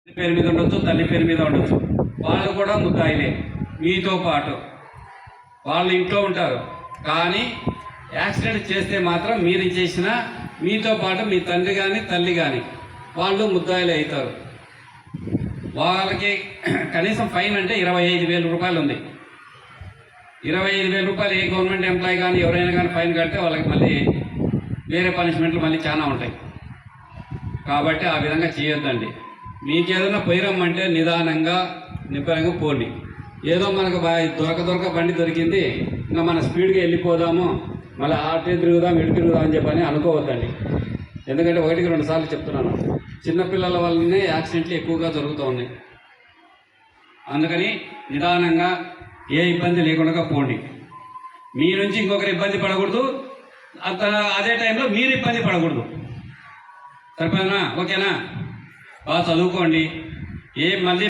పేరు మీద ఉండొచ్చు, తల్లి పేరు మీద ఉండొచ్చు. వాళ్ళు కూడా ముద్దాయిలే మీతో పాటు. వాళ్ళు ఇంట్లో ఉంటారు, కానీ యాక్సిడెంట్ చేస్తే మాత్రం మీరు చేసిన మీతో పాటు మీ తండ్రి కానీ తల్లి కానీ వాళ్ళు ముద్దాయిలే అవుతారు. వాళ్ళకి కనీసం ఫైన్ అంటే 25,000 రూపాయలు ఉంది. 25,000 రూపాయలు ఏ గవర్నమెంట్ ఎంప్లాయీ కానీ ఎవరైనా కానీ ఫైన్ కడితే వాళ్ళకి మళ్ళీ వేరే పనిష్మెంట్లు మళ్ళీ చాలా ఉంటాయి. కాబట్టి ఆ విధంగా చేయొద్దండి. మీకు ఏదైనా పోయిరమ్మంటే నిదానంగా నిబ్బరంగా పోండి. ఏదో మనకు దొరక బండి దొరికింది, ఇంకా మన స్పీడ్గా వెళ్ళిపోదాము, మళ్ళీ అటు తిరుగుదాం ఇటు తిరుగుదాం అని చెప్పని అనుకోవద్దండి. ఎందుకంటే 1-2 సార్లు చెప్తున్నాను, చిన్నపిల్లల వల్లనే యాక్సిడెంట్లు ఎక్కువగా జరుగుతూ ఉన్నాయి. అందుకని నిదానంగా ఏ ఇబ్బంది లేకుండా పోండి. మీ నుంచి ఇంకొకరు ఇబ్బంది పడకూడదు, అదే టైంలో మీరు ఇబ్బంది పడకూడదు. సరిపోయినా? ఓకేనా? బాగా చదువుకోండి. మళ్ళీ